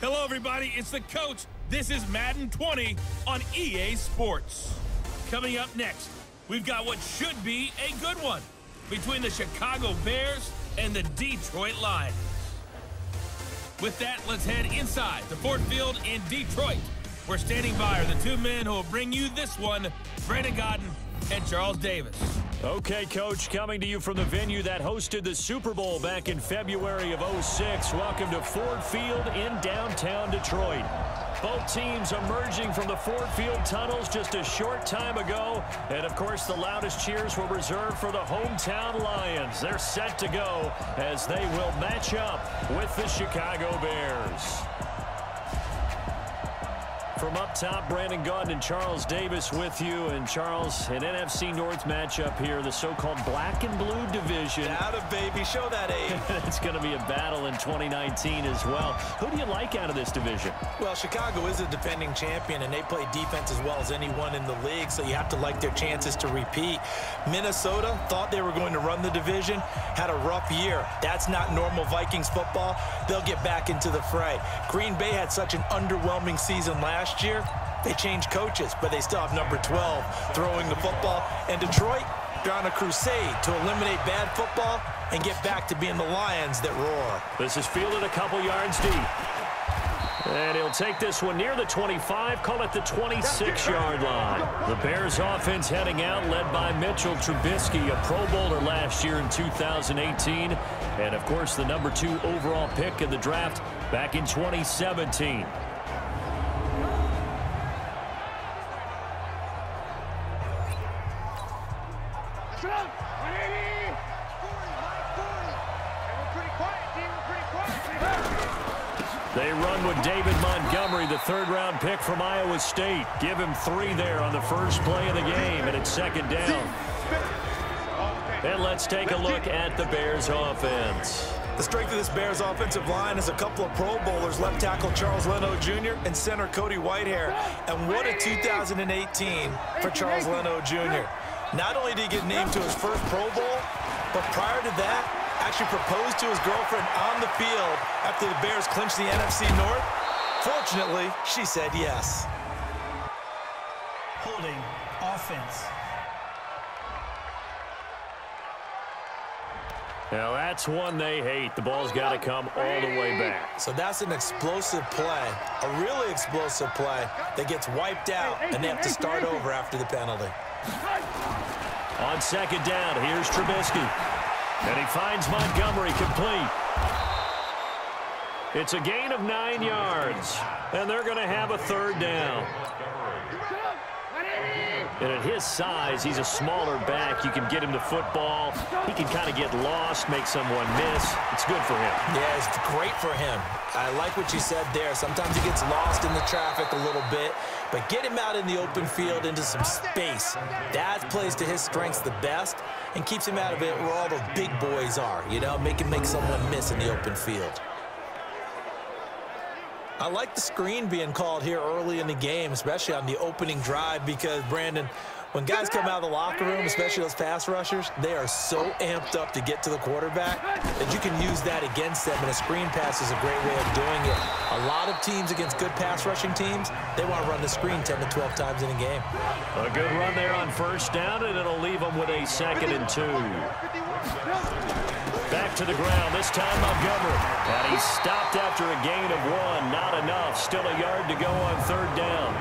Hello, everybody. It's the coach. This is Madden 20 on EA Sports. Coming up next, we've got what should be a good one between the Chicago Bears and the Detroit Lions. With that, let's head inside the Ford Field in Detroit. We're standing by are the two men who will bring you this one, Brandon Godden and Charles Davis. Okay, Coach, coming to you from the venue that hosted the Super Bowl back in February of '06. Welcome to Ford Field in downtown Detroit. Both teams emerging from the Ford Field tunnels just a short time ago. And, of course, the loudest cheers were reserved for the hometown Lions. They're set to go as they will match up with the Chicago Bears. From up top, Brandon Godden and Charles Davis with you. And, Charles, an NFC North matchup here, the so-called black and blue division. Atta baby, show that age. It's going to be a battle in 2019 as well. Who do you like out of this division? Well, Chicago is a defending champion, and they play defense as well as anyone in the league, so you have to like their chances to repeat. Minnesota thought they were going to run the division, had a rough year. That's not normal Vikings football. They'll get back into the fray. Green Bay had such an underwhelming season last year. They changed coaches, but they still have number 12 throwing the football. And Detroit, they're on a crusade to eliminate bad football and get back to being the Lions that roar. This is fielded a couple yards deep. And he'll take this one near the 25, call it the 26-yard line. The Bears offense heading out, led by Mitchell Trubisky, a Pro Bowler last year in 2018. And, of course, the number 2 overall pick in the draft back in 2017. They run with David Montgomery, the third-round pick from Iowa State. Give him 3 there on the first play of the game, and it's second down. And let's take a look at the Bears offense. The strength of this Bears offensive line is a couple of Pro Bowlers, left tackle Charles Leno Jr. and center Cody Whitehair. And what a 2018 for Charles Leno Jr. Not only did he get named to his first Pro Bowl, but prior to that, actually proposed to his girlfriend on the field after the Bears clinched the NFC North. Fortunately, she said yes. Holding offense. Now that's one they hate. The ball's got to come all the way back. So that's an explosive play, a really explosive play that gets wiped out, and they have to start over after the penalty. On second down, here's Trubisky. And he finds Montgomery complete. It's a gain of 9 yards. And they're going to have a third down. And at his size, he's a smaller back. You can get him the football. He can kind of get lost, make someone miss. It's good for him. Yeah, it's great for him. I like what you said there. Sometimes he gets lost in the traffic a little bit, but get him out in the open field into some space. That plays to his strengths the best and keeps him out of it where all the big boys are, you know, make someone miss in the open field. I like the screen being called here early in the game, especially on the opening drive, because, Brandon, when guys come out of the locker room, especially those pass rushers, they are so amped up to get to the quarterback that you can use that against them, and a screen pass is a great way of doing it. A lot of teams against good pass rushing teams, they want to run the screen 10 to 12 times in a game. A good run there on first down, and it'll leave them with a 2nd and 2. Back to the ground, this time Montgomery. And he stopped after a gain of 1. Not enough. Still a yard to go on third down.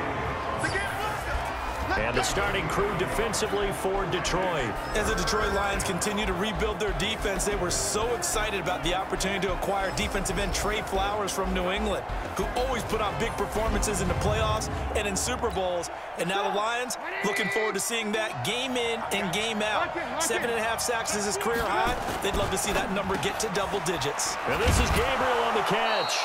And the starting crew defensively for Detroit. As the Detroit Lions continue to rebuild their defense, they were so excited about the opportunity to acquire defensive end Trey Flowers from New England, who always put on big performances in the playoffs and in Super Bowls. And now the Lions looking forward to seeing that game in and game out. 7.5 sacks is his career high. They'd love to see that number get to double digits. And this is Gabriel on the catch.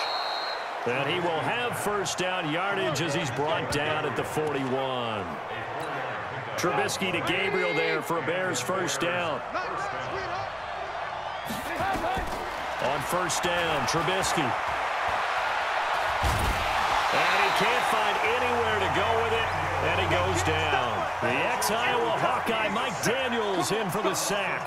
And he will have first down yardage as he's brought down at the 41. Trubisky to Gabriel there for a Bears first down. On first down, Trubisky. And he can't find anywhere to go with it, and he goes down. The ex-Iowa Hawkeye Mike Daniels in for the sack.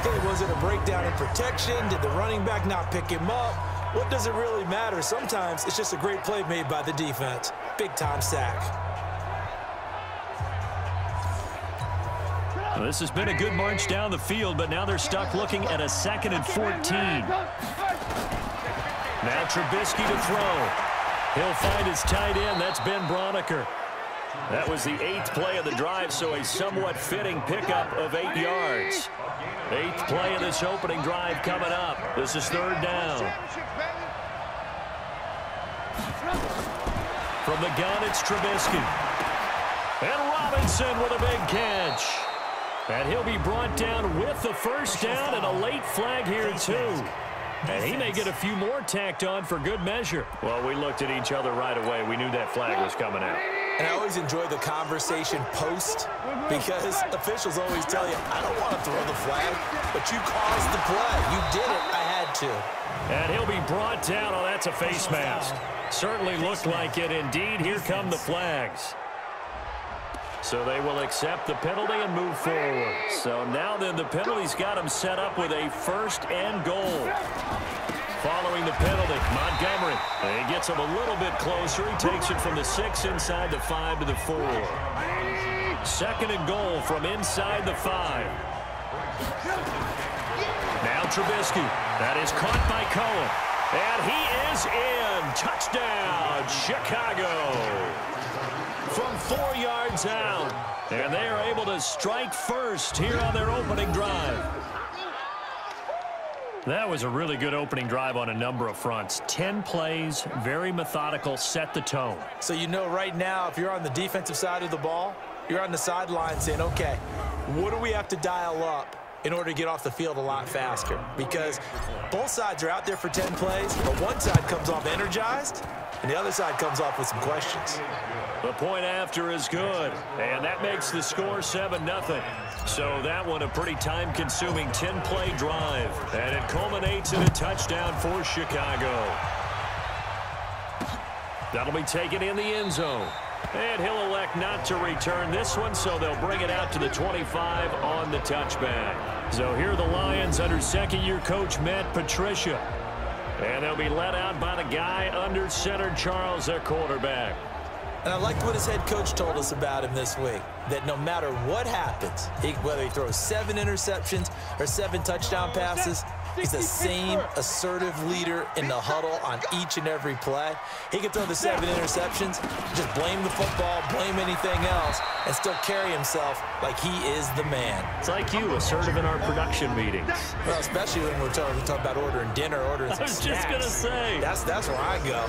Hey, was it a breakdown in protection? Did the running back not pick him up? What does it really matter? Sometimes it's just a great play made by the defense. Big-time sack. Well, this has been a good march down the field, but now they're stuck looking at a 2nd and 14. Now Trubisky to throw. He'll find his tight end. That's Ben Braunecker. That was the 8th play of the drive, so a somewhat fitting pickup of 8 yards. 8th play of this opening drive coming up. This is 3rd down. From the gun, it's Trubisky. And Robinson with a big catch. And he'll be brought down with the 1st down and a late flag here, too. And he may get a few more tacked on for good measure. Well, we looked at each other right away. We knew that flag was coming out. And I always enjoy the conversation post because officials always tell you, I don't want to throw the flag, but you caused the play. You did it. I had to. And he'll be brought down. Oh, that's a face mask. Certainly looked like it. Indeed, here come the flags. So they will accept the penalty and move forward. So now then the penalty's got him set up with a 1st and goal. Following the penalty, Montgomery. He gets him a little bit closer. He takes it from the 6 inside the 5 to the 4. 2nd and goal from inside the 5. Now Trubisky. That is caught by Cohen. And he is in. Touchdown, Chicago. From 4 yards out. And they are able to strike first here on their opening drive. That was a really good opening drive on a number of fronts. 10 plays, very methodical, set the tone. So you know right now, if you're on the defensive side of the ball, you're on the sideline saying, okay, what do we have to dial up in order to get off the field a lot faster? Because both sides are out there for 10 plays, but one side comes off energized, and the other side comes off with some questions. The point after is good, and that makes the score 7-0. So that one a pretty time-consuming 10-play drive, and it culminates in a touchdown for Chicago. That'll be taken in the end zone. And he'll elect not to return this one, so they'll bring it out to the 25 on the touchback. So here are the Lions under second-year coach Matt Patricia. And they'll be led out by the guy under center, Charles, their quarterback. And I liked what his head coach told us about him this week, that no matter what happens, whether he throws 7 interceptions or 7 touchdown passes, he's the same assertive leader in the huddle on each and every play. He can throw the 7 interceptions, just blame the football, blame anything else, and still carry himself like he is the man. It's like you, assertive in our production meetings. Well, especially when we're talking about ordering dinner, ordering some snacks. I was just going to say. That's where I go.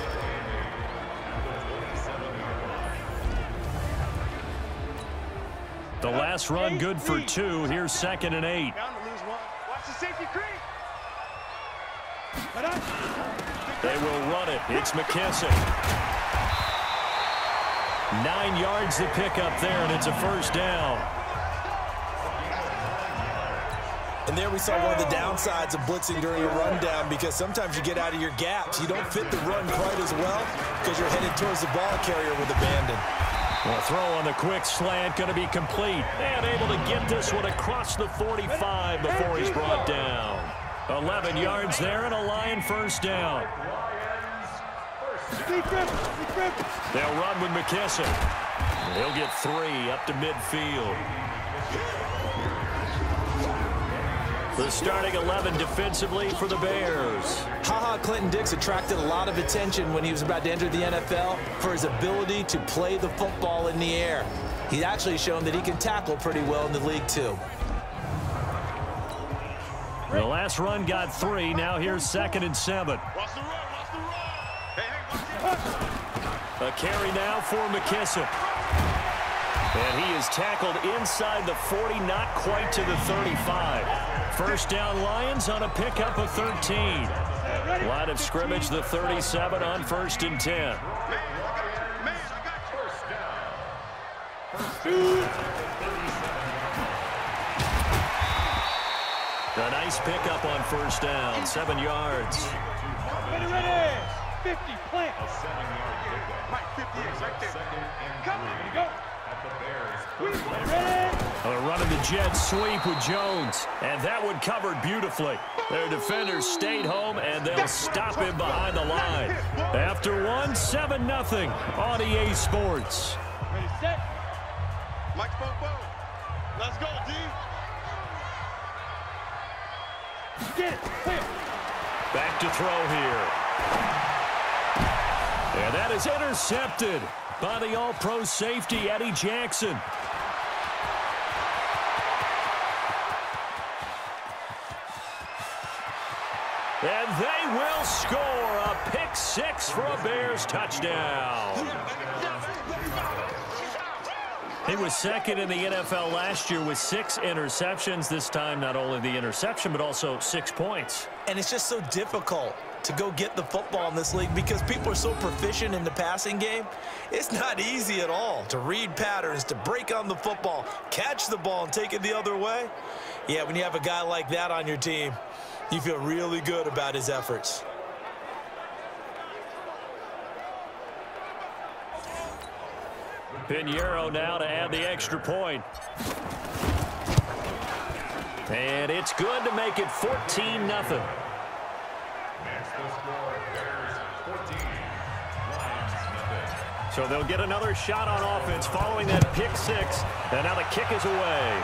The last run good for 2. Here's 2nd and 8. Watch the safety creep. They will run it. It's McKissick. 9 yards to pick up there, and it's a 1st down. And there we saw one of the downsides of blitzing during a rundown, because sometimes you get out of your gaps. You don't fit the run quite as well because you're headed towards the ball carrier with abandon. Well, throw on the quick slant, going to be complete. And able to get this one across the 45 before he's brought down. 11 yards there and a Lion 1st down. They'll run with McKissick. He'll get 3 up to midfield. The starting 11 defensively for the Bears. Clinton-Dix attracted a lot of attention when he was about to enter the NFL for his ability to play the football in the air. He's actually shown that he can tackle pretty well in the league, too. The last run got 3. Now here's 2nd and 7. A carry now for McKissick. And he is tackled inside the 40, not quite to the 35. 1st down Lions on a pickup of 13. Line of scrimmage, the 37 on 1st and 10. A nice pickup on 1st down, 7 yards. Ready, 50, plant. Right, 50 is right there. Come on, go. They're running the jet sweep with Jones, and that one covered beautifully. Their defenders stayed home, and they'll stop him behind the line. After one, 7-0 on EA Sports. Ready, set. Mike Popo. Let's go, D. Get it. Clear. Back to throw here. And that is intercepted by the All-Pro safety, Eddie Jackson. And they will score a pick six for a Bears touchdown. He was second in the NFL last year with 6 interceptions. This time, not only the interception, but also 6 points. And it's just so difficult to go get the football in this league because people are so proficient in the passing game. It's not easy at all to read patterns, to break on the football, catch the ball, and take it the other way. Yeah, when you have a guy like that on your team, you feel really good about his efforts. Pinheiro now to add the extra point. And it's good to make it 14-0. So they'll get another shot on offense following that pick six. And now the kick is away.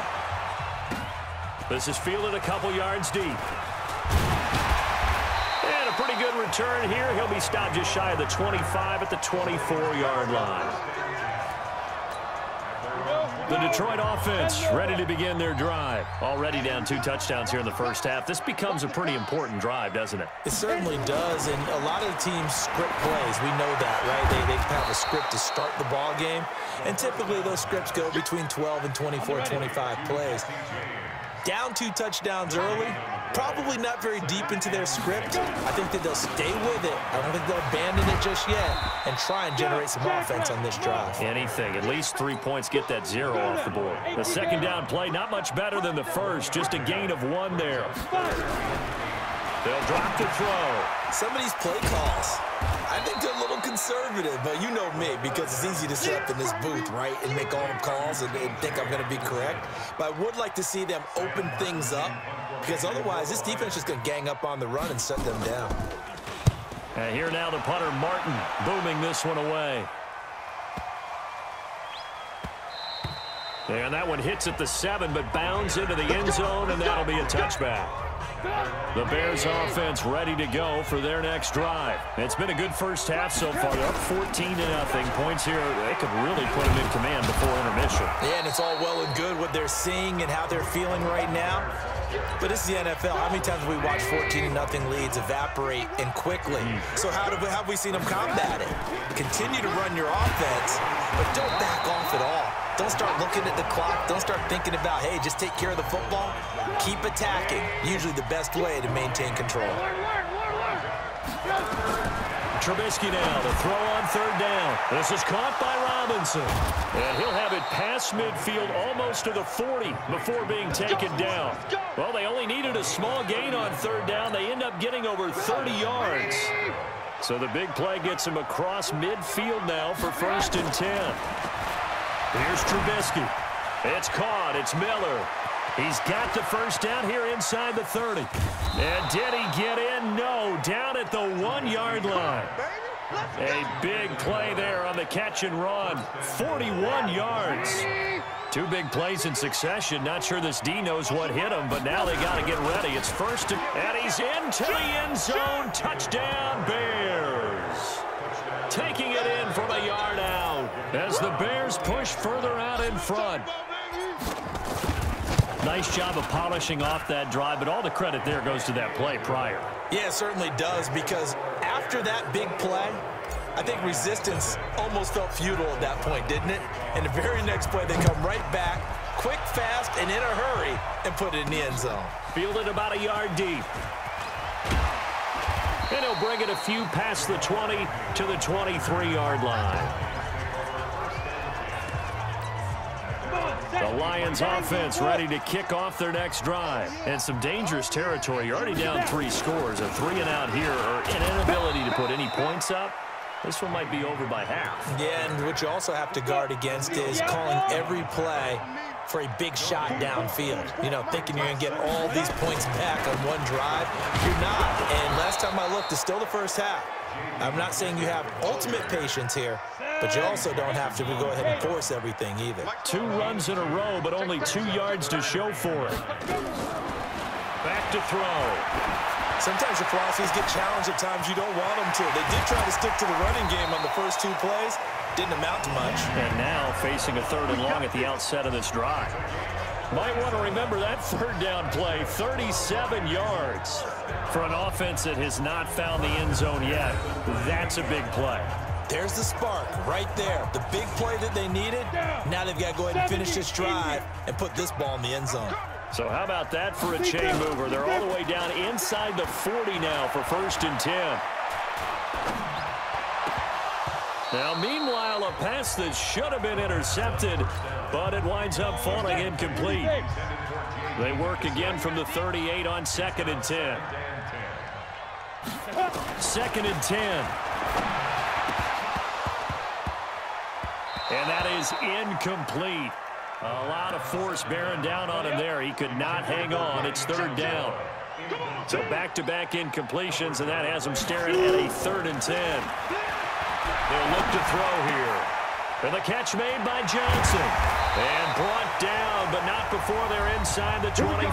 This is fielded a couple yards deep. And a pretty good return here. He'll be stopped just shy of the 25 at the 24-yard line. The Detroit offense ready to begin their drive. Already down 2 touchdowns here in the first half. This becomes a pretty important drive, doesn't it? It certainly does, and a lot of the teams script plays. We know that, right? They have a script to start the ball game, and typically those scripts go between 12 and 24, 25 plays. Down 2 touchdowns early, probably not very deep into their script. I think that they'll stay with it. I don't think they'll abandon it just yet and try and generate some offense on this drive. Anything. At least 3 points, get that 0 off the board. The second down play, not much better than the first. Just a gain of 1 there. They'll drop the throw. Some of these play calls, I think they're a little conservative, but you know me, because it's easy to sit up in this booth, right, and make all the calls and think I'm going to be correct. But I would like to see them open things up, because otherwise this defense is going to gang up on the run and set them down. And here now the punter, Martin, booming this one away. And that one hits at the 7, but bounds into the end zone, and that'll be a touchback. The Bears offense ready to go for their next drive. It's been a good first half so far. They're up 14-0. Points here, they could really put them in command before intermission. Yeah, and it's all well and good what they're seeing and how they're feeling right now. But this is the NFL. How many times have we watched 14-0 leads evaporate and quickly? So how have we seen them combat it? Continue to run your offense, but don't back off at all. Don't start looking at the clock. Don't start thinking about, hey, just take care of the football. Keep attacking. Usually the best way to maintain control. Trubisky now to throw on third down. This is caught by Robinson. And he'll have it past midfield almost to the 40 before being taken down. Well, they only needed a small gain on third down. They end up getting over 30 yards. So the big play gets him across midfield now for 1st and 10. Here's Trubisky. It's caught. It's Miller. He's got the first down here inside the 30. And did he get in? No. Down at the 1-yard line. A big play there on the catch and run. 41 yards. 2 big plays in succession. Not sure this D knows what hit him, but now they got to get ready. It's 1st and he's into the end zone. Touchdown, Bears. Taking it in from a yard out as the Bears push further out in front. Nice job of polishing off that drive, but all the credit there goes to that play prior. Yeah, it certainly does, because after that big play, I think resistance almost felt futile at that point, didn't it? And the very next play, they come right back, quick, fast, and in a hurry, and put it in the end zone. Fielded about a yard deep. And he'll bring it a few past the 20 to the 23-yard line. The Lions offense ready to kick off their next drive. And some dangerous territory. You're already down 3 scores. A 3-and-out here, or an inability to put any points up. This one might be over by half. Yeah, and what you also have to guard against is calling every play for a big shot downfield. You know, thinking you're going to get all these points back on one drive. You're not. And last time I looked, it's still the first half. I'm not saying you have ultimate patience here, but you also don't have to go ahead and force everything either. 2 runs in a row, but only 2 yards to show for it. Back to throw. Sometimes your philosophies get challenged at times you don't want them to. They did try to stick to the running game on the first 2 plays. Didn't amount to much. And now facing a 3rd and long at the outset of this drive. Might want to remember that 3rd down play, 37 yards. For an offense that has not found the end zone yet, that's a big play. There's the spark right there. The big play that they needed. Now they've got to go ahead and finish this drive and put this ball in the end zone. So how about that for a chain mover? They're all the way down inside the 40 now for 1st and 10. Now, meanwhile, a pass that should have been intercepted, but it winds up falling incomplete. They work again from the 38 on 2nd and 10. 2nd and 10. And that is incomplete. A lot of force bearing down on him there. He could not hang on. It's 3rd down. So back-to-back incompletions, and that has him staring at a 3rd and 10. They'll look to throw here. And the catch made by Johnson. And brought down, but not before they're inside the 25.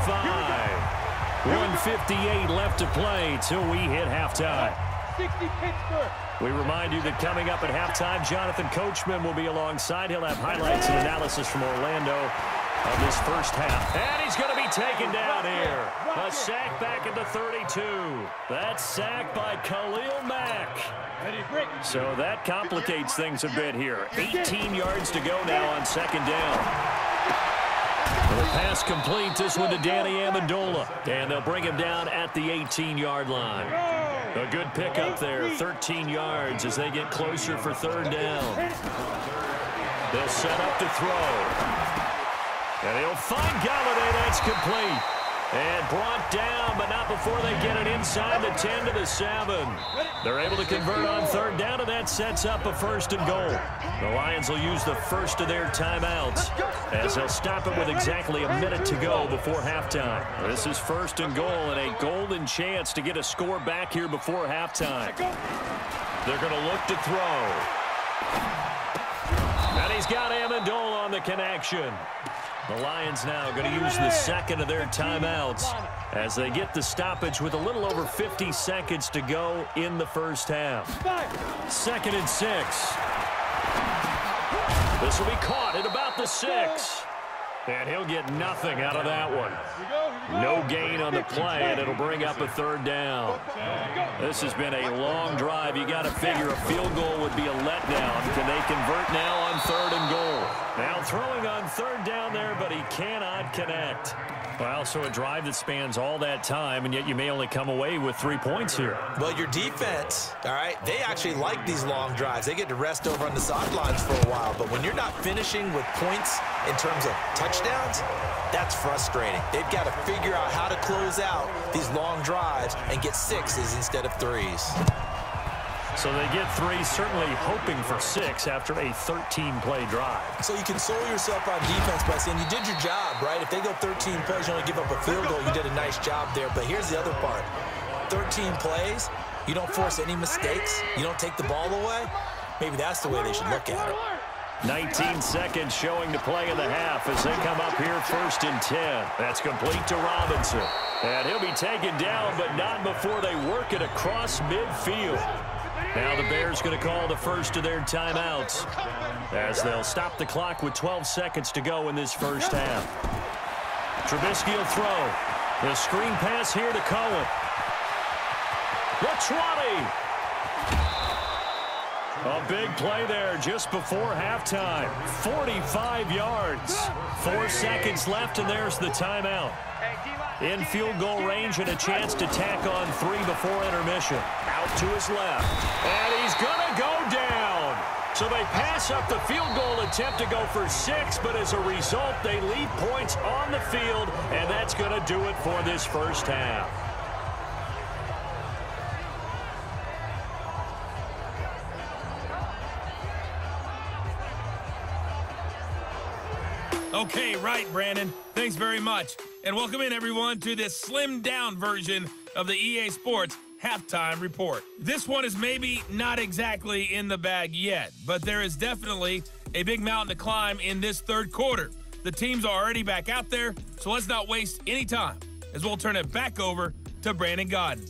1:58 left to play till we hit halftime. 60 Pittsburgh. We remind you that coming up at halftime, Jonathan Coachman will be alongside. He'll have highlights and analysis from Orlando of this first half. And he's going to be taken down here. A sack back at the 32. That's sacked by Khalil Mack. So that complicates things a bit here. 18 yards to go now on 2nd down. The pass complete, this one to Danny Amendola. And they'll bring him down at the 18-yard line. A good pickup there, 13 yards as they get closer for 3rd down. They'll set up to throw. And he'll find Galladay, that's complete. And brought down, but not before they get it inside the 10 to the 7. They're able to convert on 3rd down, and that sets up a 1st and goal. The Lions will use the first of their timeouts as they'll stop it with exactly a minute to go before halftime. This is 1st and goal and a golden chance to get a score back here before halftime. They're going to look to throw. And he's got Amendola on the connection. The Lions now going to use the 2nd of their timeouts as they get the stoppage with a little over 50 seconds to go in the first half. 2nd and 6. This will be caught at about the 6. And he'll get nothing out of that one. No gain on the play, and it'll bring up a 3rd down. This has been a long drive. You got to figure a field goal would be a letdown. Can they convert now on 3rd and goal? Now throwing on 3rd down there, but he cannot connect. Well, so a drive that spans all that time, and yet you may only come away with 3 points here. Well, your defense, all right, they actually like these long drives. They get to rest over on the sidelines for a while. But when you're not finishing with points in terms of touchdowns, that's frustrating. They've got to figure out how to close out these long drives and get 6s instead of 3s. So they get 3, certainly hoping for 6 after a 13-play drive. So you console yourself on defense by saying you did your job, right? If they go 13 plays, you only give up a field goal, you did a nice job there. But here's the other part. 13 plays, you don't force any mistakes, you don't take the ball away. Maybe that's the way they should look at it. 19 seconds showing to play in the half as they come up here 1st and 10. That's complete to Robinson. And he'll be taken down, but not before they work it across midfield. Now the Bears going to call the first of their timeouts as they'll stop the clock with 12 seconds to go in this first half. Trubisky will throw. The screen pass here to Cohen. The 20. A big play there just before halftime. 45 yards. 4 seconds left, and there's the timeout. In field goal range and a chance to tack on 3 before intermission. Out to his left. And he's going to go down. So they pass up the field goal attempt to go for 6, but as a result, they leave points on the field, and that's going to do it for this first half. Okay, right, Brandon. Thanks very much. And welcome in, everyone, to this slimmed-down version of the EA Sports Halftime Report. This one is maybe not exactly in the bag yet, but there is definitely a big mountain to climb in this third quarter. The teams are already back out there, so let's not waste any time as we'll turn it back over to Brandon Godden.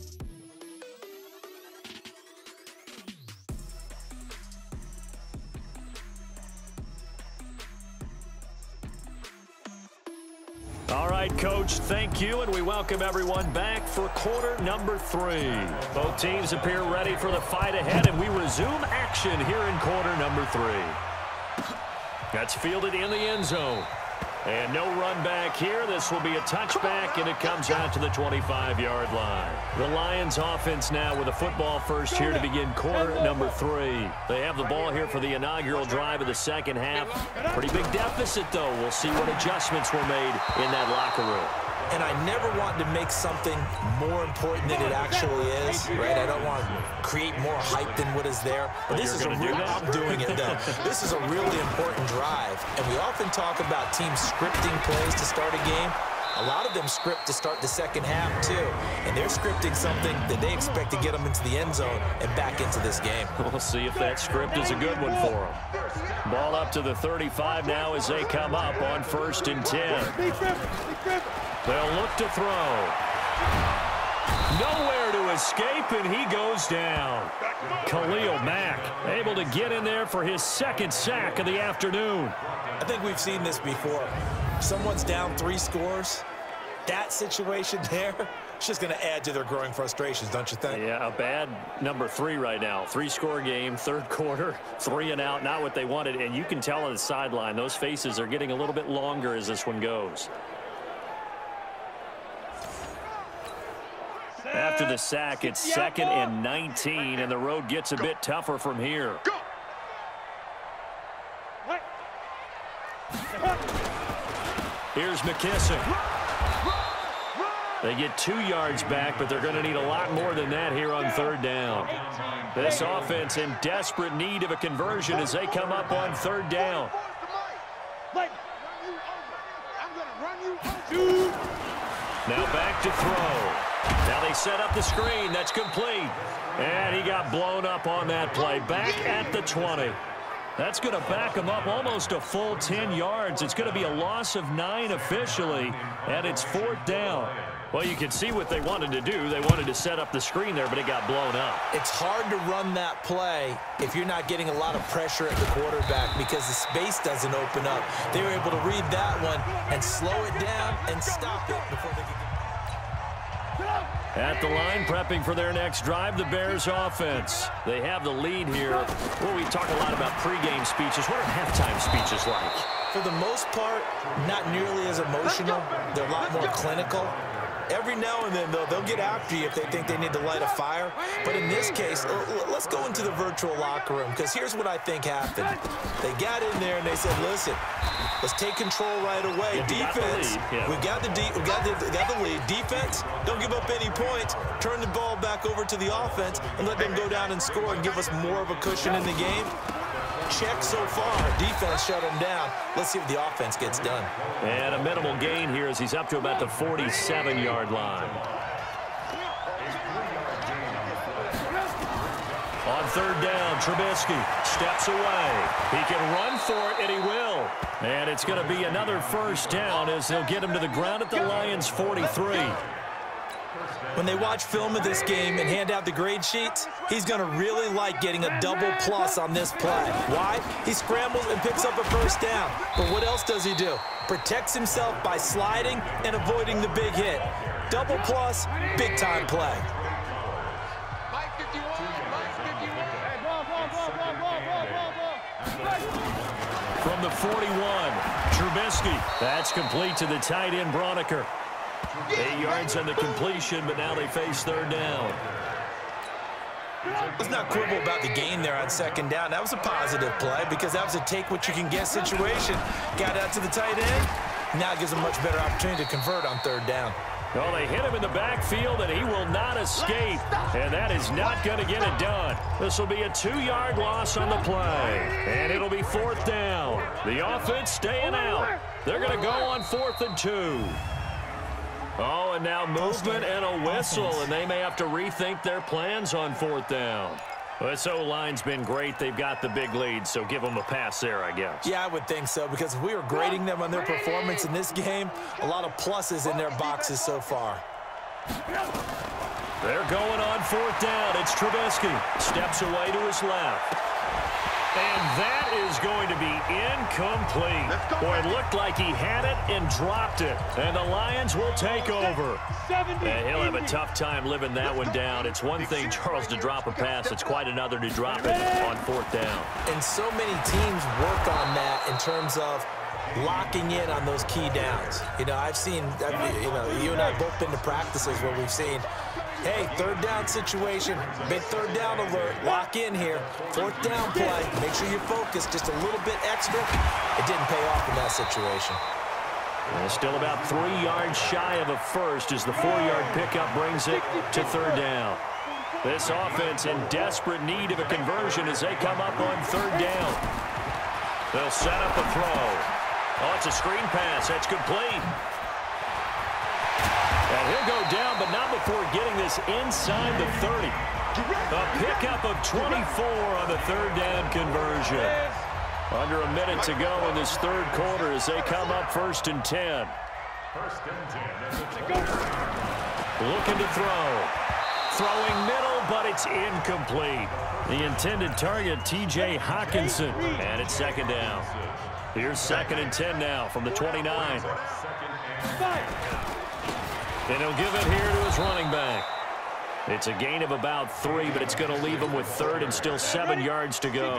All right, Coach, thank you, and we welcome everyone back for quarter number 3. Both teams appear ready for the fight ahead, and we resume action here in quarter number 3. That's fielded in the end zone. And no run back here. This will be a touchback, and it comes out to the 25-yard line. The Lions offense now with a football first here to begin quarter number 3. They have the ball here for the inaugural drive of the second half. Pretty big deficit, though. We'll see what adjustments were made in that locker room. And I never want to make something more important than it actually is, right? I don't want to create more hype than what is there. But this is a real, I'm doing it, though. This is a really important drive. And we often talk about teams scripting plays to start a game. A lot of them script to start the second half, too. And they're scripting something that they expect to get them into the end zone and back into this game. We'll see if that script is a good one for them. Ball up to the 35 now as they come up on 1st and 10. They'll look to throw. Nowhere to escape, and he goes down. Khalil Mack able to get in there for his second sack of the afternoon. I think we've seen this before. Someone's down 3 scores. That situation there, it's just going to add to their growing frustrations, don't you think? Yeah, a bad number 3 right now. 3-score game, third quarter, 3 and out, not what they wanted. And you can tell on the sideline, those faces are getting a little bit longer as this one goes. After the sack, it's 2nd and 19, and the road gets a bit tougher from here. Here's McKissick. They get 2 yards back, but they're going to need a lot more than that here on 3rd down. This offense in desperate need of a conversion as they come up on 3rd down. Now back to throw. Now they set up the screen. That's complete. And he got blown up on that play. Back at the 20. That's going to back him up almost a full 10 yards. It's going to be a loss of 9 officially, and it's 4th down. Well, you can see what they wanted to do. They wanted to set up the screen there, but it got blown up. It's hard to run that play if you're not getting a lot of pressure at the quarterback because the space doesn't open up. They were able to read that one and slow it down and stop it before they could get. At the line, prepping for their next drive, the Bears offense. They have the lead here. Well, we talk a lot about pregame speeches. What are halftime speeches like? For the most part, not nearly as emotional. They're a lot more clinical. Every now and then, though, they'll get after you if they think they need to light a fire. But in this case, let's go into the virtual locker room, because here's what I think happened. They got in there and they said, listen, let's take control right away. Defense, we got the lead. Defense, don't give up any points. Turn the ball back over to the offense and let them go down and score and give us more of a cushion in the game. Check so far. Defense shut him down. Let's see if the offense gets done. And a minimal gain here as he's up to about the 47-yard line. On 3rd down, Trubisky steps away. He can run for it, and he will. And it's going to be another 1st down as they'll get him to the ground at the Lions' 43. When they watch film of this game and hand out the grade sheets, he's going to really like getting a double plus on this play. Why? He scrambles and picks up a 1st down. But what else does he do? Protects himself by sliding and avoiding the big hit. Double plus, big-time play. From the 41, Trubisky. That's complete to the tight end, Broniker. 8 yards on the completion, but now they face 3rd down. Let's not quibble about the gain there on 2nd down. That was a positive play because that was a take-what-you-can-get situation. Got out to the tight end. Now it gives them a much better opportunity to convert on 3rd down. Well, they hit him in the backfield, and he will not escape. And that is not going to get it done. This will be a 2-yard loss on the play. And it'll be 4th down. The offense staying out. They're going to go on 4th and 2. Oh, and now movement and a whistle, and they may have to rethink their plans on 4th down. Well, this O-line's been great. They've got the big lead, so give them a pass there, I guess. Yeah, I would think so, because if we were grading them on their performance in this game, a lot of pluses in their boxes so far. They're going on 4th down. It's Trubisky. Steps away to his left. And that is going to be incomplete. Boy, it looked like he had it and dropped it. And the Lions will take over. And he'll have a tough time living that one down. It's one thing, Charles, to drop a pass. It's quite another to drop it on 4th down. And so many teams work on that in terms of locking in on those key downs. You know, you and I both been to practices where we've seen, hey, 3rd down situation, big 3rd down alert, lock in here, 4th down play, make sure you're focused just a little bit extra. It didn't pay off in that situation. Well, still about 3 yards shy of a first as the 4-yard pickup brings it to 3rd down. This offense in desperate need of a conversion as they come up on 3rd down. They'll set up a throw. Oh, it's a screen pass. That's complete. And he'll go down, but not before getting this inside the 30. A pickup of 24 on the 3rd down conversion. Under a minute to go in this 3rd quarter as they come up 1st and 10. Looking to throw. Throwing middle, but it's incomplete. The intended target, T.J. Hawkinson. And it's 2nd down. Here's 2nd and 10 now from the 29. And he'll give it here to his running back. It's a gain of about 3, but it's going to leave him with 3rd and still 7 yards to go.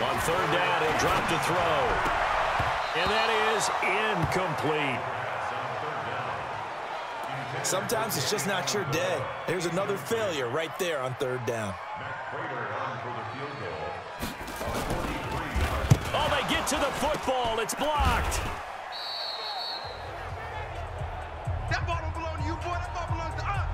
On 3rd down, he'll drop to throw. And that is incomplete. Sometimes it's just not your day. There's another failure right there on 3rd down. Oh, they get to the football. It's blocked. That ball don't belong to you, boy. That ball belongs to us.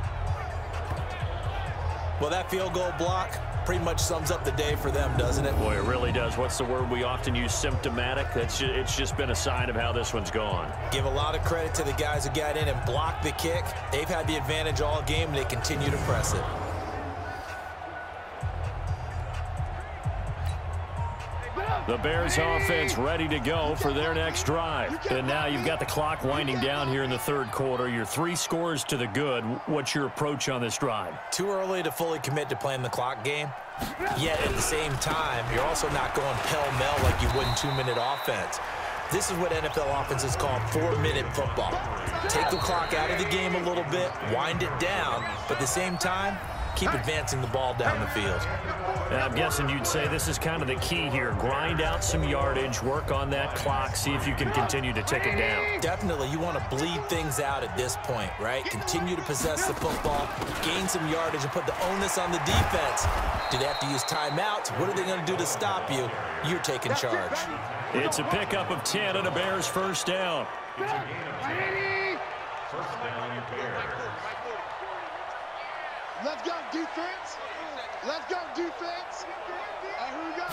Well, that field goal block pretty much sums up the day for them, doesn't it? Boy, it really does. What's the word we often use? Symptomatic. It's just been a sign of how this one's gone. Give a lot of credit to the guys who got in and blocked the kick. They've had the advantage all game, and they continue to press it. The Bears offense ready to go for their next drive. And now you've got the clock winding down here in the 3rd quarter. You're 3 scores to the good. What's your approach on this drive? Too early to fully commit to playing the clock game. Yet at the same time, you're also not going pell-mell like you would in 2-minute offense. This is what NFL offenses call 4-minute football. Take the clock out of the game a little bit, wind it down, but at the same time, keep advancing the ball down the field. I'm guessing you'd say this is kind of the key here. Grind out some yardage, work on that clock, see if you can continue to tick it down. Definitely, you want to bleed things out at this point, right? Continue to possess the football, gain some yardage, and put the onus on the defense. Do they have to use timeouts? What are they going to do to stop you? You're taking charge. It's a pickup of 10 and a Bears 1st down. Let's go, defense. Let's go, defense. Here we go.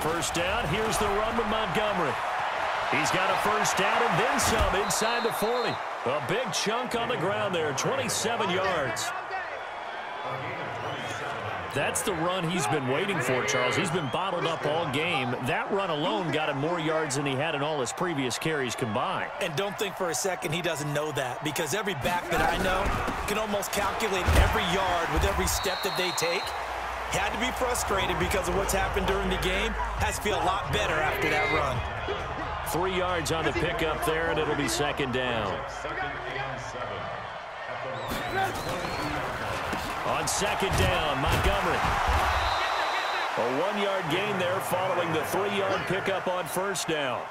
1st down. Here's the run with Montgomery. He's got a 1st down and then some inside the 40. A big chunk on the ground there, 27 yards. That's the run he's been waiting for, Charles. He's been bottled up all game. That run alone got him more yards than he had in all his previous carries combined. And don't think for a second he doesn't know that, because every back that I know can almost calculate every yard with every step that they take. Had to be frustrated because of what's happened during the game. Has to feel a lot better after that run. 3 yards on the pickup there, and it'll be 2nd down. On 2nd down, Montgomery. A 1-yard gain there following the 3-yard pickup on first down.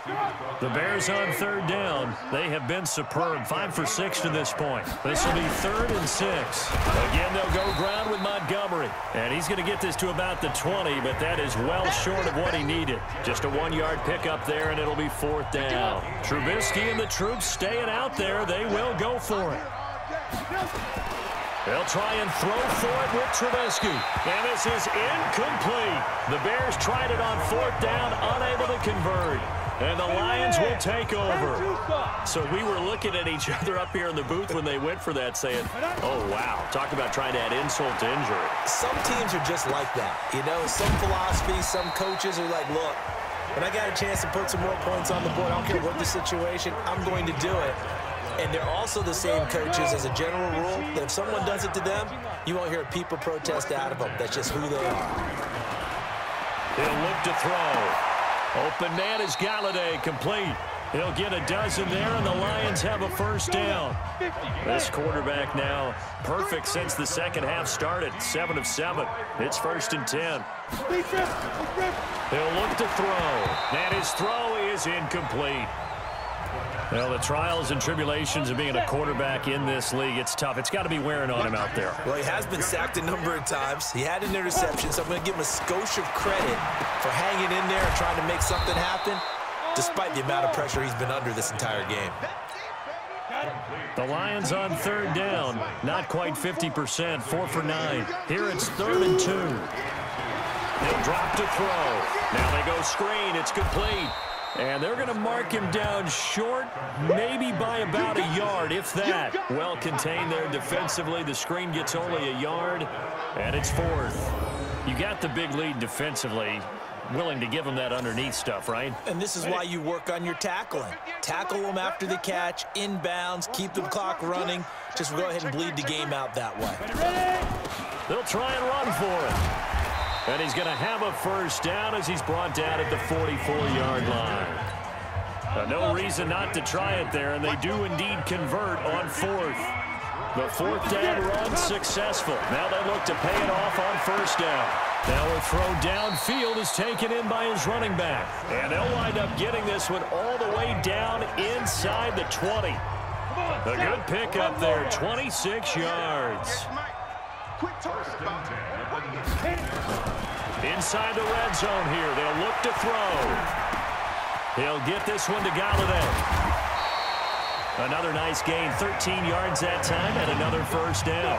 The Bears on third down. They have been superb. 5 for 6 to this point. This will be 3rd and 6. Again, they'll go ground with Montgomery. And he's going to get this to about the 20, but that is well short of what he needed. Just a 1-yard pickup there, and it'll be 4th down. Trubisky and the troops staying out there. They will go for it. They'll try and throw for it with Trubisky. And this is incomplete. The Bears tried it on 4th down, unable to convert. And the Lions will take over. So we were looking at each other up here in the booth when they went for that saying, oh, wow. Talk about trying to add insult to injury. Some teams are just like that. You know, some philosophies, some coaches are like, look, when I got a chance to put some more points on the board, I don't care what the situation, I'm going to do it. And they're also the same coaches as a general rule that if someone does it to them, you won't hear people protest out of them. That's just who they are. He'll look to throw. Open man is Galladay, complete. He'll get a dozen there, and the Lions have a first down. This quarterback now perfect since the second half started. 7 of 7. It's 1st and 10. He'll look to throw. And his throw is incomplete. Well, the trials and tribulations of being a quarterback in this league, it's tough. It's got to be wearing on him out there. Well, he has been sacked a number of times. He had an interception, so I'm going to give him a skosh of credit for hanging in there and trying to make something happen, despite the amount of pressure he's been under this entire game. The Lions on 3rd down, not quite 50%, 4 for 9. Here it's 3rd and 2. They'll drop to throw. Now they go screen. It's complete. And they're going to mark him down short, maybe by about a yard, if that. Well contained there defensively. The screen gets only a yard, and it's 4th. You got the big lead defensively. Willing to give him that underneath stuff, right? And this is why you work on your tackling. Tackle them after the catch, inbounds, keep the clock running. Just go ahead and bleed the game out that way. They'll try and run for it. And he's going to have a first down as he's brought down at the 44-yard line. No reason not to try it there, and they do indeed convert on 4th. The 4th down run successful. Now they look to pay it off on first down. Now a throw downfield is taken in by his running back. And they'll wind up getting this one all the way down inside the 20. A good pickup there, 26 yards. Inside the red zone here. They'll look to throw. He'll get this one to Galladay. Another nice gain, 13 yards that time, and another first down.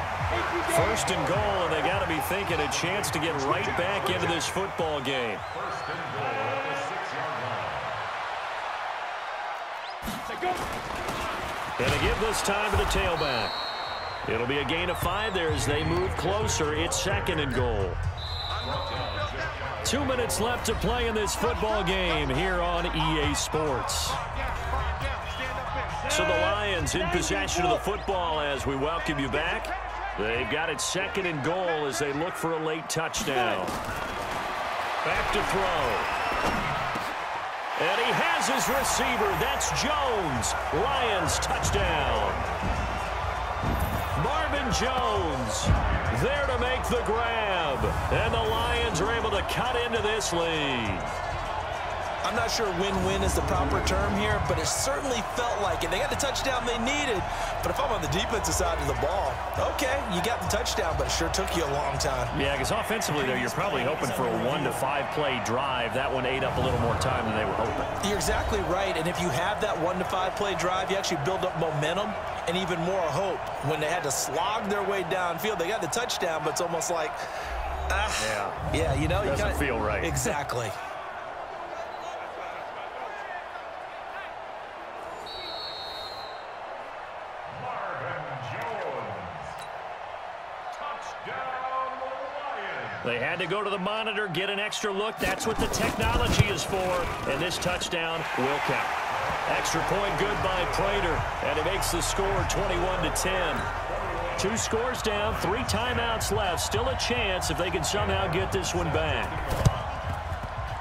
1st and goal, and they got to be thinking a chance to get right back into this football game. And they give this time to the tailback. It'll be a gain of 5 there as they move closer. It's 2nd and goal. 2 minutes left to play in this football game here on EA Sports. So the Lions in possession of the football as we welcome you back. They've got it 2nd and goal as they look for a late touchdown. Back to throw. And he has his receiver. That's Jones. Lions touchdown. Marvin Jones there to make the grab. And the Lions are able to cut into this lead. I'm not sure win-win is the proper term here, but it certainly felt like it. They got the touchdown they needed, but if I'm on the defensive side of the ball, okay, you got the touchdown, but it sure took you a long time. Yeah, because offensively, though, you're probably hoping for a 1 to 5 play drive. That one ate up a little more time than they were hoping. You're exactly right, and if you have that 1 to 5 play drive, you actually build up momentum and even more hope. When they had to slog their way downfield, they got the touchdown, but it's almost like, yeah, you know, doesn't feel right. Exactly. They had to go to the monitor, get an extra look. That's what the technology is for. And this touchdown will count. Extra point good by Prater. And it makes the score 21-10. 2 scores down, 3 timeouts left. Still a chance if they can somehow get this one back.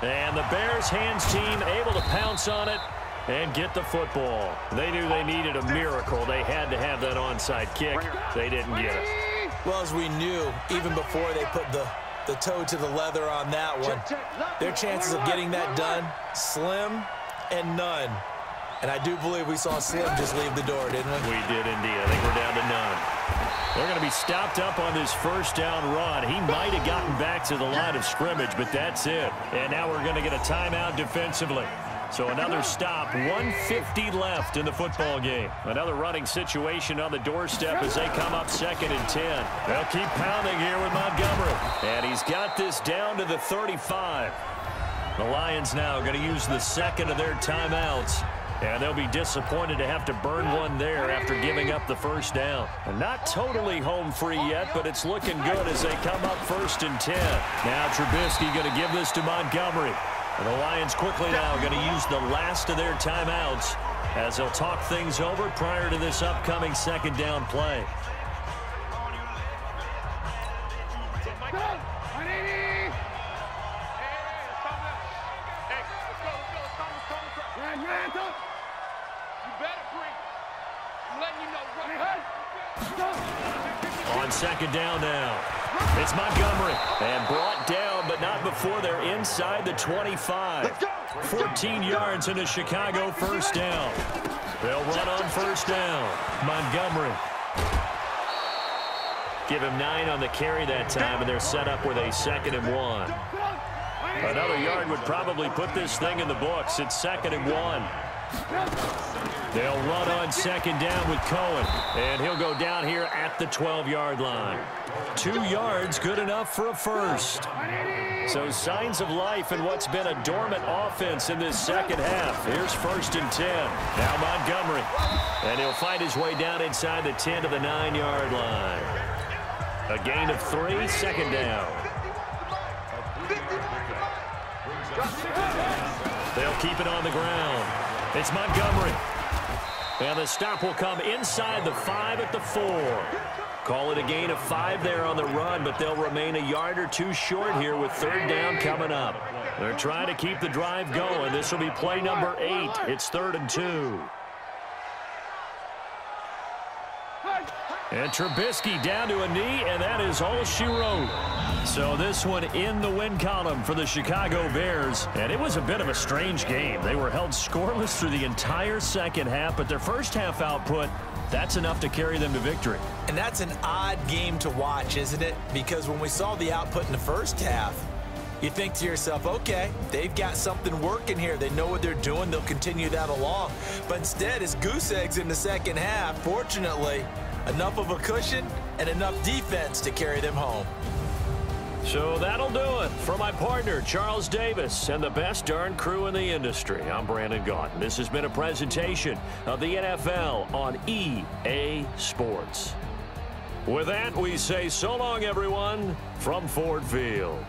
And the Bears hands team able to pounce on it and get the football. They knew they needed a miracle. They had to have that onside kick. They didn't get it. Well, as we knew, even before they put the the toe to the leather on that one. Their chances of getting that done, slim and none. And I do believe we saw Slim just leave the door, didn't we? We did indeed. I think we're down to none. They're going to be stopped up on this first down run. He might have gotten back to the line of scrimmage, but that's it. And now we're going to get a timeout defensively. So another stop, 1:50 left in the football game. Another running situation on the doorstep as they come up 2nd and 10. They'll keep pounding here with Montgomery. And he's got this down to the 35. The Lions now going to use the second of their timeouts. And they'll be disappointed to have to burn one there after giving up the first down. And not totally home free yet, but it's looking good as they come up 1st and 10. Now Trubisky going to give this to Montgomery. And the Lions quickly now going to use the last of their timeouts as they'll talk things over prior to this upcoming 2nd down play. On 2nd down now. It's Montgomery. And brought down, but not before they're inside the 25. 14 yards into Chicago, first down. They'll run on first down. Montgomery. Give him 9 on the carry that time, and they're set up with a 2nd and 1. Another yard would probably put this thing in the books. It's 2nd and 1. They'll run on 2nd down with Cohen, and he'll go down here at the 12-yard line. 2 yards, good enough for a first. So signs of life in what's been a dormant offense in this second half. Here's 1st and 10. Now Montgomery, and he'll find his way down inside the 10 to the 9-yard line. A gain of 3, 2nd down. They'll keep it on the ground. It's Montgomery. And the stop will come inside the 5 at the 4. Call it a gain of 5 there on the run, but they'll remain a yard or 2 short here with 3rd down coming up. They're trying to keep the drive going. This will be play number 8. It's 3rd and 2. And Trubisky down to a knee, and that is all she wrote. So this one in the win column for the Chicago Bears. And it was a bit of a strange game. They were held scoreless through the entire second half, but their first half output, that's enough to carry them to victory. And that's an odd game to watch, isn't it? Because when we saw the output in the first half, you think to yourself, okay, they've got something working here. They know what they're doing. They'll continue that along. But instead, it's goose eggs in the second half. Fortunately, enough of a cushion and enough defense to carry them home. So that'll do it for my partner, Charles Davis, and the best darn crew in the industry. I'm Brandon Gaudin. This has been a presentation of the NFL on EA Sports. With that, we say so long, everyone, from Ford Field.